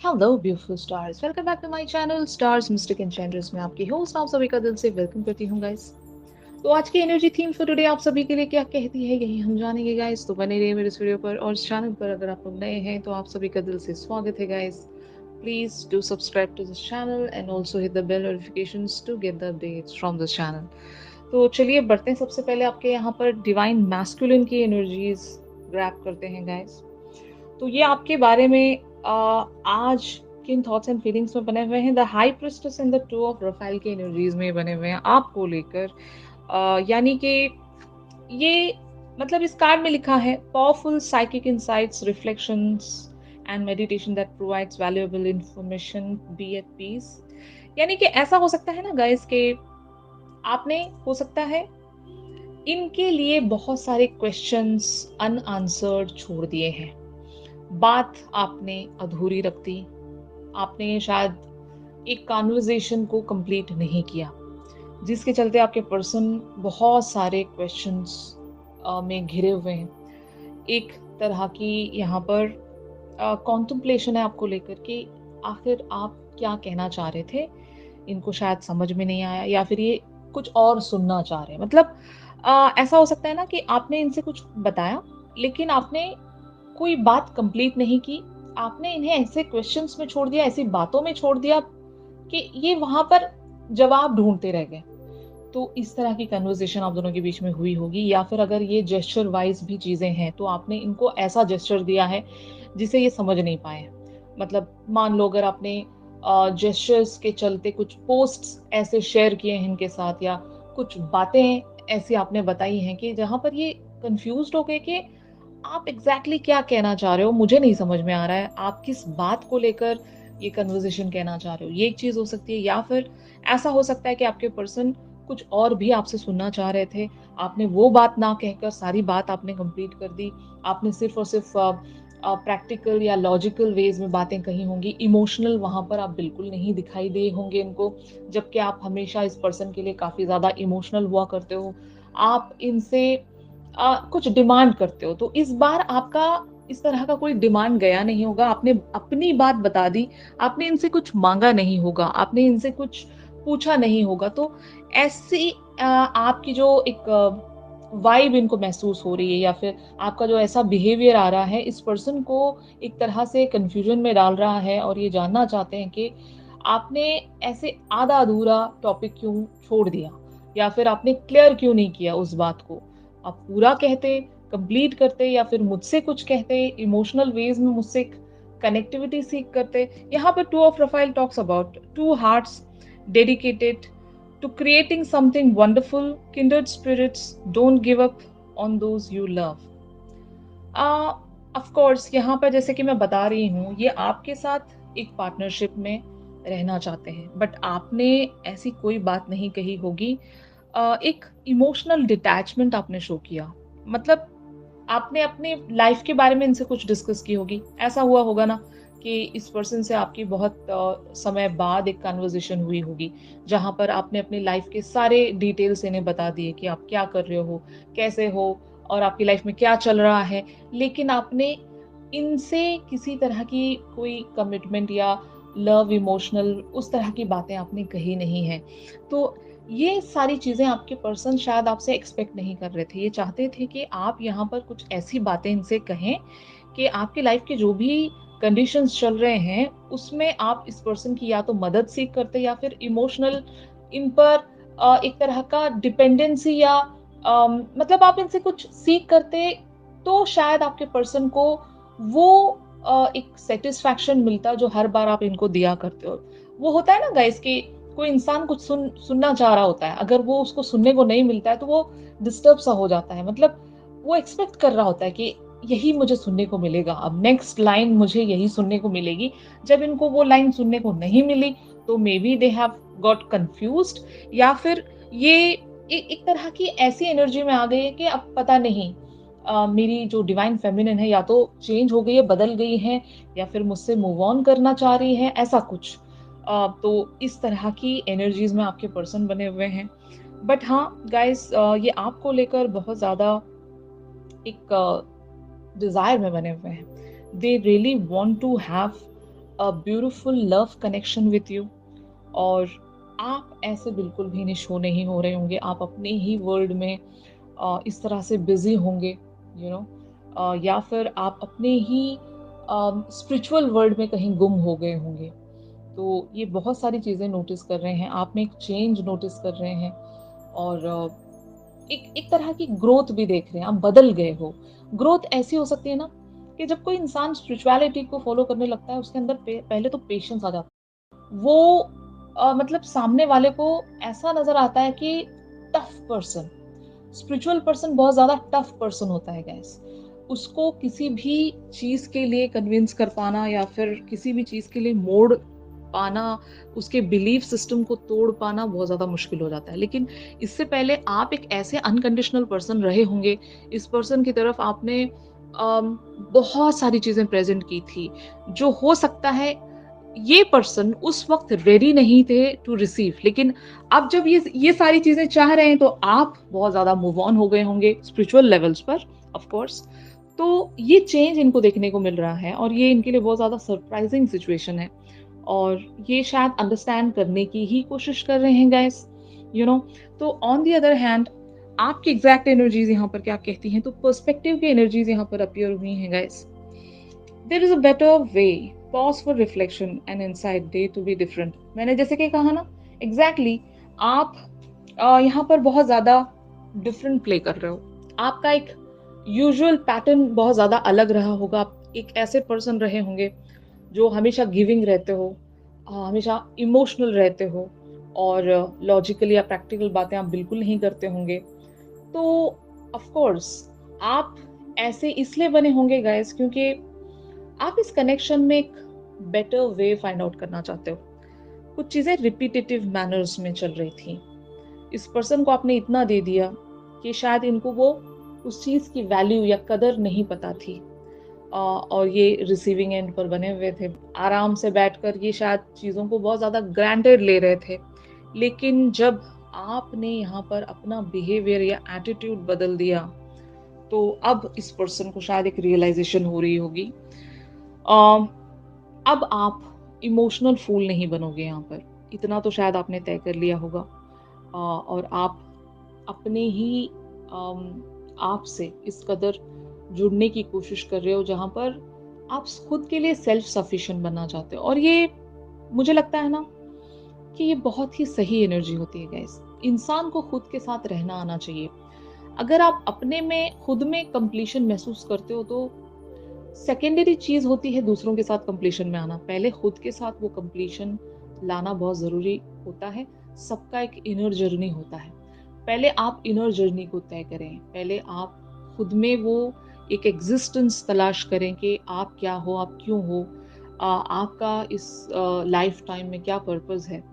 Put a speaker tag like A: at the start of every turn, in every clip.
A: Hello beautiful stars, welcome back to my channel stars mystic enchantress में आपकी host आप सभी का दिल से वेलकम करती हूँ गाइस। तो आज की एनर्जी थीम फॉर टुडे आप सभी के लिए क्या कहती है यही हम जानेंगे गाइस। तो बने रहिए मेरे इस वीडियो पर और इस चैनल पर अगर आप लोग नए हैं तो आप सभी का दिल से स्वागत है guys. Please do subscribe to this channel and also hit the bell notifications to get the updates from this channel. तो चलिए बढ़ते हैं सबसे पहले आपके यहाँ पर डिवाइन मैस्कुलिन की एनर्जीज ग्रैब करते हैं गाइस। तो ये आपके बारे में आज किन थॉट्स एंड फीलिंग्स में बने हुए हैं। The high priestess and the two of profile के एनर्जीज में बने हुए हैं आपको लेकर। यानी कि ये मतलब इस कार्ड में लिखा है powerful psychic insights reflections and meditation that provides valuable information, be at peace. यानी कि ऐसा हो सकता है ना गाइस कि आपने हो सकता है इनके लिए बहुत सारे क्वेश्चंस अनआंसर्ड छोड़ दिए हैं, बात आपने अधूरी रख दी, आपने शायद एक कॉन्वर्जेशन को कंप्लीट नहीं किया, जिसके चलते आपके पर्सन बहुत सारे क्वेश्चंस में घिरे हुए हैं। एक तरह की यहाँ पर कॉन्टम्पलेशन है आपको लेकर कि आखिर आप क्या कहना चाह रहे थे, इनको शायद समझ में नहीं आया या फिर ये कुछ और सुनना चाह रहे हैं। मतलब ऐसा हो सकता है ना कि आपने इनसे कुछ बताया लेकिन आपने कोई बात कंप्लीट नहीं की, आपने इन्हें ऐसे क्वेश्चंस में छोड़ दिया, ऐसी बातों में छोड़ दिया कि ये वहां पर जवाब ढूंढते रह गए। तो इस तरह की कन्वर्सेशन आप दोनों के बीच में हुई होगी, या फिर अगर ये जेस्चर वाइज भी चीजें हैं तो आपने इनको ऐसा जेस्चर दिया है जिसे ये समझ नहीं पाए। मतलब मान लो अगर आपने जेस्चर्स के चलते कुछ पोस्ट्स ऐसे शेयर किए हैं इनके साथ, या कुछ बातें ऐसी आपने बताई हैं कि जहां पर ये कंफ्यूज्ड हो गए कि आप एग्जैक्टली क्या कहना चाह रहे हो, मुझे नहीं समझ में आ रहा है आप किस बात को लेकर ये कन्वर्सेशन कहना चाह रहे हो। ये एक चीज हो सकती है, या फिर ऐसा हो सकता है कि आपके पर्सन कुछ और भी आपसे सुनना चाह रहे थे, आपने वो बात ना कहकर सारी बात आपने कंप्लीट कर दी। आपने सिर्फ और सिर्फ प्रैक्टिकल या लॉजिकल वेज में बातें कही होंगी, इमोशनल वहां पर आप बिल्कुल नहीं दिखाई दिए होंगे इनको, जबकि आप हमेशा इस पर्सन के लिए काफी ज्यादा इमोशनल हुआ करते हो। आप इनसे कुछ डिमांड करते हो, तो इस बार आपका इस तरह का कोई डिमांड गया नहीं होगा, आपने अपनी बात बता दी, आपने इनसे कुछ मांगा नहीं होगा, आपने इनसे कुछ पूछा नहीं होगा। तो ऐसी आपकी जो एक वाइब इनको महसूस हो रही है, या फिर आपका जो ऐसा बिहेवियर आ रहा है इस पर्सन को एक तरह से कंफ्यूजन में डाल रहा है, और ये जानना चाहते हैं कि आपने ऐसे आधा अधूरा टॉपिक क्यों छोड़ दिया, या फिर आपने क्लियर क्यों नहीं किया उस बात को। आप पूरा कहते, कंप्लीट करते, या फिर मुझसे कुछ कहते, इमोशनल वेज में मुझसे कनेक्टिविटी सीख करते। यहाँ पर two of profile talks about to hearts dedicated to creating something wonderful, kindred spirits don't give up on those you love. Of course यहाँ पर जैसे कि मैं बता रही हूँ, ये आपके साथ एक पार्टनरशिप में रहना चाहते हैं, बट आपने ऐसी कोई बात नहीं कही होगी। एक इमोशनल डिटैचमेंट आपने शो किया। मतलब आपने अपने लाइफ के बारे में इनसे कुछ डिस्कस की होगी, ऐसा हुआ होगा ना कि इस पर्सन से आपकी बहुत समय बाद एक कन्वर्सेशन हुई होगी, जहां पर आपने अपनी लाइफ के सारे डिटेल्स इन्हें बता दिए कि आप क्या कर रहे हो, कैसे हो, और आपकी लाइफ में क्या चल रहा है। लेकिन आपने इनसे किसी तरह की कोई कमिटमेंट या लव इमोशनल उस तरह की बातें आपने कही नहीं है। तो ये सारी चीजें आपके पर्सन शायद आपसे एक्सपेक्ट नहीं कर रहे थे। ये चाहते थे कि आप यहाँ पर कुछ ऐसी बातें इनसे कहें कि आपकी लाइफ के जो भी कंडीशंस चल रहे हैं उसमें आप इस पर्सन की या तो मदद सीख करते, या फिर इमोशनल इन पर एक तरह का डिपेंडेंसी, या मतलब आप इनसे कुछ सीख करते, तो शायद आपके पर्सन को वो एक सेटिस्फैक्शन मिलता जो हर बार आप इनको दिया करते हो। वो होता है ना गाइस कि कोई इंसान कुछ सुनना चाह रहा होता है, अगर वो उसको सुनने को नहीं मिलता है तो वो डिस्टर्ब सा हो जाता है। मतलब वो एक्सपेक्ट कर रहा होता है कि यही मुझे सुनने को मिलेगा, अब नेक्स्ट लाइन मुझे यही सुनने को मिलेगी। जब इनको वो लाइन सुनने को नहीं मिली तो may be they have got confused, या फिर ये एक तरह की ऐसी एनर्जी में आ गई है कि अब पता नहीं मेरी जो डिवाइन फेमिनिन है या तो चेंज हो गई है, बदल गई है, या फिर मुझसे मूव ऑन करना चाह रही है, ऐसा कुछ। तो इस तरह की एनर्जीज में आपके पर्सन बने हुए हैं। बट हाँ गाइस, ये आपको लेकर बहुत ज्यादा एक डिजायर में बने हुए हैं। They really want to have a beautiful love connection with you, और आप ऐसे बिल्कुल भी शो नहीं हो रहे होंगे, आप अपने ही वर्ल्ड में इस तरह से बिजी होंगे, यू नो, या फिर आप अपने ही स्पिरिचुअल वर्ल्ड में कहीं गुम हो गए होंगे। तो ये बहुत सारी चीज़ें नोटिस कर रहे हैं, आप में एक चेंज नोटिस कर रहे हैं, और एक एक तरह की ग्रोथ भी देख रहे हैं, आप बदल गए हो। ग्रोथ ऐसी हो सकती है ना कि जब कोई इंसान स्पिरिचुअलिटी को फॉलो करने लगता है, उसके अंदर पहले तो पेशेंस आ जाता है। वो मतलब सामने वाले को ऐसा नज़र आता है कि टफ पर्सन, स्पिरिचुअल पर्सन बहुत ज़्यादा टफ पर्सन होता है गाइस। उसको किसी भी चीज़ के लिए कन्विंस कर पाना, या फिर किसी भी चीज़ के लिए मोड़ पाना, उसके बिलीफ सिस्टम को तोड़ पाना बहुत ज़्यादा मुश्किल हो जाता है। लेकिन इससे पहले आप एक ऐसे अनकंडीशनल पर्सन रहे होंगे, इस पर्सन की तरफ आपने बहुत सारी चीज़ें प्रेज़ेंट की थी, जो हो सकता है ये पर्सन उस वक़्त रेडी नहीं थे टू रिसीव, लेकिन अब जब ये सारी चीज़ें चाह रहे हैं, तो आप बहुत ज़्यादा मूव ऑन हो गए होंगे स्पिरिचुअल लेवल्स पर, ऑफ कोर्स। तो ये चेंज इनको देखने को मिल रहा है, और ये इनके लिए बहुत ज़्यादा सरप्राइजिंग सिचुएशन है, और ये शायद अंडरस्टैंड करने की ही कोशिश कर रहे हैं गाइस, यू नो। तो ऑन द अदर हैंड, आपकी एग्जैक्ट एनर्जीज यहाँ पर क्या कहती हैं, तो पर्सपेक्टिव की एनर्जीज यहाँ पर अपीयर हुई हैं guys. There is a better way, pause for reflection and insight day to be different. मैंने जैसे कि कहा ना, एग्जैक्टली आप यहाँ पर बहुत ज्यादा डिफरेंट प्ले कर रहे हो। आपका एक यूजुअल पैटर्न बहुत ज्यादा अलग रहा होगा। आप एक ऐसे पर्सन रहे होंगे जो हमेशा गिविंग रहते हो, हमेशा इमोशनल रहते हो, और लॉजिकल या प्रैक्टिकल बातें आप बिल्कुल नहीं करते होंगे। तो ऑफ कोर्स आप ऐसे इसलिए बने होंगे गाइस, क्योंकि आप इस कनेक्शन में एक बेटर वे फाइंड आउट करना चाहते हो। कुछ चीजें रिपीटेटिव मैनर्स में चल रही थी, इस पर्सन को आपने इतना दे दिया कि शायद इनको वो उस चीज की वैल्यू या कदर नहीं पता थी, और ये रिसीविंग एंड पर बने हुए थे। आराम से बैठकर ये शायद चीज़ों को बहुत ज़्यादा ग्रांटेड ले रहे थे। लेकिन जब आपने यहाँ पर अपना बिहेवियर या एटीट्यूड बदल दिया, तो अब इस पर्सन को शायद एक रियलाइजेशन हो रही होगी। अ, अब आप इमोशनल फूल नहीं बनोगे यहाँ पर, इतना तो शायद आपने तय कर लिया होगा। और आप अपने ही आप से इस कदर जुड़ने की कोशिश कर रहे हो, जहाँ पर आप खुद के लिए सेल्फ सफिशिएंट बनना चाहते हो। और ये मुझे लगता है ना कि ये बहुत ही सही एनर्जी होती है गाइस। इंसान को खुद के साथ रहना आना चाहिए। अगर आप अपने में खुद में कंप्लीशन महसूस करते हो, तो सेकेंडरी चीज होती है दूसरों के साथ कंप्लीशन में आना। पहले खुद के साथ वो कंप्लीशन लाना बहुत जरूरी होता है। सबका एक इनर जर्नी होता है। पहले आप इनर जर्नी को तय करें, पहले आप खुद में वो एक एग्जिस्टेंस तलाश करें कि आप क्या हो, आप क्यों हो, आपका इस लाइफ टाइम में क्या पर्पस है।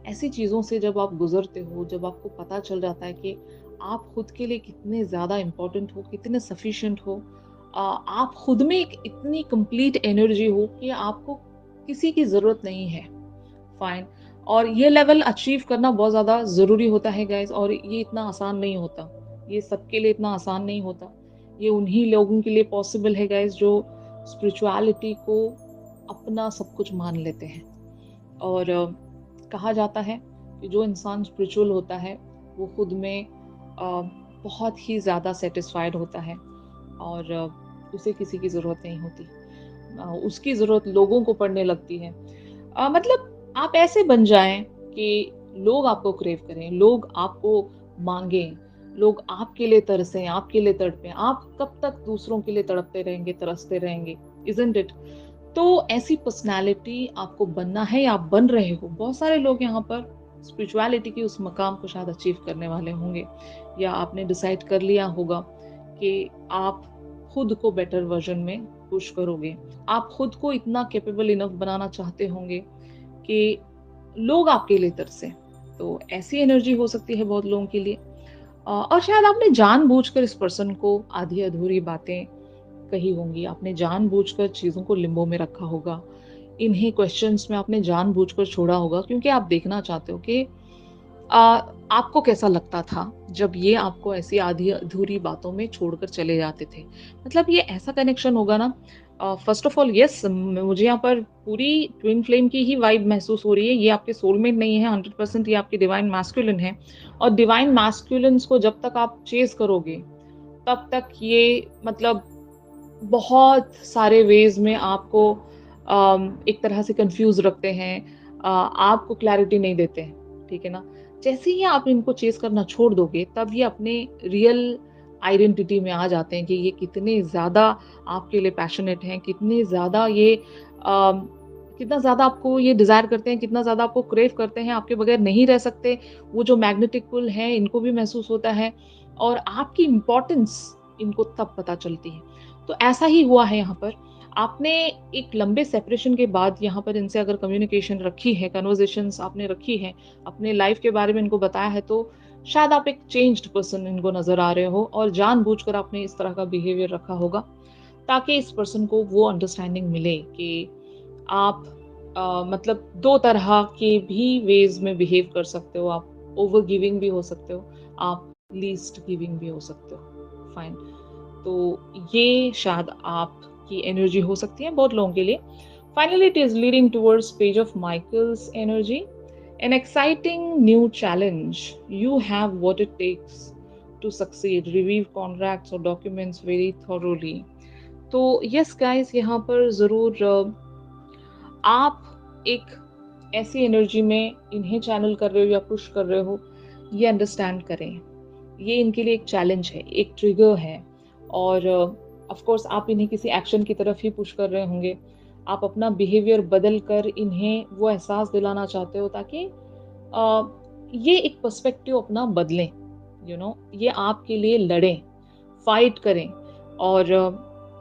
A: ऐसी चीज़ों से जब आप गुजरते हो, जब आपको पता चल जाता है कि आप खुद के लिए कितने ज़्यादा इम्पोर्टेंट हो, कितने सफिशिएंट हो, आप खुद में एक इतनी कंप्लीट एनर्जी हो कि आपको किसी की ज़रूरत नहीं है, फाइन। और ये लेवल अचीव करना बहुत ज़्यादा ज़रूरी होता है गाइस, और ये इतना आसान नहीं होता। ये सबके लिए इतना आसान नहीं होता। ये उन्हीं लोगों के लिए पॉसिबल है गाइस जो स्पिरिचुअलिटी को अपना सब कुछ मान लेते हैं। और कहा जाता है कि जो इंसान स्पिरिचुअल होता है, वो खुद में बहुत ही ज़्यादा सेटिस्फाइड होता है, और उसे किसी की ज़रूरत नहीं होती। उसकी ज़रूरत लोगों को पड़ने लगती है। मतलब आप ऐसे बन जाएं कि लोग आपको क्रेव करें, लोग आपको मांगें, लोग आपके लिए तरसें, आपके लिए तड़पें। आप कब तक दूसरों के लिए तड़पते रहेंगे, तरसते रहेंगे, इज़न्ट इट? तो ऐसी पर्सनैलिटी आपको बनना है, या आप बन रहे हो। बहुत सारे लोग यहाँ पर स्पिरिचुअलिटी की उस मकाम को शायद अचीव करने वाले होंगे, या आपने डिसाइड कर लिया होगा कि आप खुद को बेटर वर्जन में पुश करोगे। आप खुद को इतना कैपेबल इनफ बनाना चाहते होंगे कि लोग आपके लिए तरसें। तो ऐसी एनर्जी हो सकती है बहुत लोगों के लिए। और शायद आपने जानबूझकर इस पर्सन को आधी अधूरी बातें कही होंगी, आपने जानबूझकर चीज़ों को लिम्बो में रखा होगा, इन्हीं क्वेश्चंस में आपने जानबूझकर छोड़ा होगा, क्योंकि आप देखना चाहते हो कि आपको कैसा लगता था जब ये आपको ऐसी आधी अधूरी बातों में छोड़कर चले जाते थे। मतलब ये ऐसा कनेक्शन होगा ना, फर्स्ट ऑफ ऑल यस, मुझे यहाँ पर पूरी ट्विन फ्लेम की ही वाइब महसूस हो रही है। ये आपके सोलमेट नहीं है, 100% ये आपके डिवाइन मैस्कुलिन है। और डिवाइन मैस्कुलिन्स को जब तक आप चेज़ करोगे, तब तक ये मतलब बहुत सारे वेज़ में आपको एक तरह से कन्फ्यूज़ रखते हैं, आपको क्लैरिटी नहीं देते हैं, ठीक है ना? जैसे ही आप इनको चेज़ करना छोड़ दोगे, तब ये अपने रियल आइडेंटिटी में आ जाते हैं कि ये कितने ज़्यादा आपके लिए पैशनेट हैं, कितने ज़्यादा ये कितना ज़्यादा आपको ये डिज़ायर करते हैं, कितना ज़्यादा आपको क्रेव करते हैं, आपके बगैर नहीं रह सकते। वो जो मैग्नेटिक पुल है, इनको भी महसूस होता है और आपकी इम्पोर्टेंस इनको तब पता चलती है। तो ऐसा ही हुआ है यहाँ पर। आपने एक लंबे सेपरेशन के बाद यहाँ पर इनसे अगर कम्युनिकेशन रखी है, कन्वर्सेशंस आपने रखी है, अपने लाइफ़ के बारे में इनको बताया है, तो शायद आप एक चेंज्ड पर्सन इनको नज़र आ रहे हो और जानबूझकर आपने इस तरह का बिहेवियर रखा होगा, ताकि इस पर्सन को वो अंडरस्टैंडिंग मिले कि आप मतलब 2 तरह के भी वेज़ में बिहेव कर सकते हो। आप ओवर गिविंग भी हो सकते हो, आप लीस्ट गिविंग भी हो सकते हो। फाइन। तो ये शायद आपकी एनर्जी हो सकती है बहुत लोगों के लिए। Finally it is leading towards page of Michael's energy, an exciting new challenge, you have what it takes to succeed, review contracts और डॉक्यूमेंट्स वेरी थॉरोली। तो यस गाइस, यहाँ पर ज़रूर आप एक ऐसी एनर्जी में इन्हें चैनल कर रहे हो या पुश कर रहे हो, ये अंडरस्टैंड करें। ये इनके लिए एक चैलेंज है, एक ट्रिगर है और ऑफ कोर्स आप इन्हें किसी एक्शन की तरफ ही पुश कर रहे होंगे। आप अपना बिहेवियर बदल कर इन्हें वो एहसास दिलाना चाहते हो, ताकि ये एक पर्सपेक्टिव अपना बदलें, ये आपके लिए लड़ें, फाइट करें और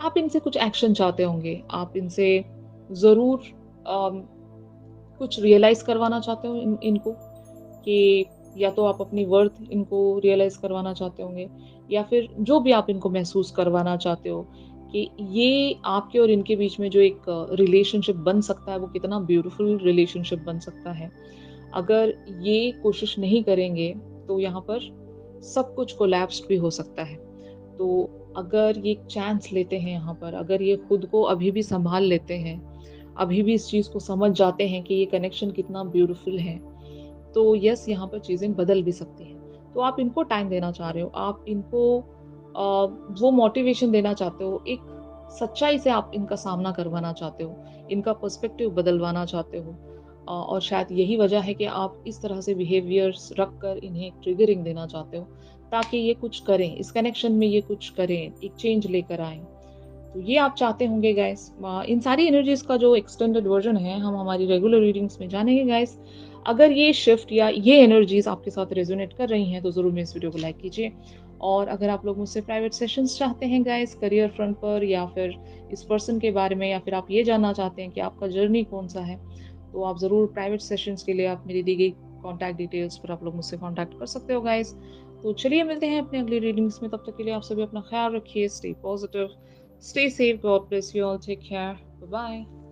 A: आप इनसे कुछ एक्शन चाहते होंगे। आप इनसे ज़रूर कुछ रियलाइज़ करवाना चाहते हो इनको, कि या तो आप अपनी वर्थ इनको रियलाइज़ करवाना चाहते होंगे, या फिर जो भी आप इनको महसूस करवाना चाहते हो कि ये आपके और इनके बीच में जो एक रिलेशनशिप बन सकता है, वो कितना ब्यूटीफुल रिलेशनशिप बन सकता है। अगर ये कोशिश नहीं करेंगे, तो यहाँ पर सब कुछ कोलैप्स्ड भी हो सकता है। तो अगर ये चांस लेते हैं यहाँ पर, अगर ये खुद को अभी भी सँभाल लेते हैं, अभी भी इस चीज़ को समझ जाते हैं कि ये कनेक्शन कितना ब्यूटीफुल है, तो यस, यहाँ पर चीज़ें बदल भी सकती हैं। तो आप इनको टाइम देना चाह रहे हो, आप इनको वो मोटिवेशन देना चाहते हो, एक सच्चाई से आप इनका सामना करवाना चाहते हो, इनका पर्सपेक्टिव बदलवाना चाहते हो। और शायद यही वजह है कि आप इस तरह से बिहेवियर्स रख कर इन्हें ट्रिगरिंग देना चाहते हो, ताकि ये कुछ करें, इस कनेक्शन में ये कुछ करें, एक चेंज लेकर आएँ। तो ये आप चाहते होंगे गाइस। इन सारी एनर्जीज़ का जो एक्सटेंडेड वर्ज़न है, हम हमारी रेगुलर रीडिंग्स में जानेंगे गाइस। अगर ये शिफ्ट या ये एनर्जीज़ आपके साथ रेज़ोनेट कर रही हैं, तो ज़रूर मेरे इस वीडियो को लाइक कीजिए। और अगर आप लोग मुझसे प्राइवेट सेशंस चाहते हैं गाइस, करियर फ्रंट पर, या फिर इस पर्सन के बारे में, या फिर आप ये जानना चाहते हैं कि आपका जर्नी कौन-सा है, तो आप ज़रूर प्राइवेट सेशंस के लिए आप मेरी दी गई कॉन्टैक्ट डिटेल्स पर आप लोग मुझसे कॉन्टैक्ट कर सकते हो गाइस। तो चलिए मिलते हैं अपनी अगली रीडिंग्स में, तब तक के लिए आप सभी अपना ख़्याल रखिए, stay positive, stay safe, God bless you all, take care, bye bye।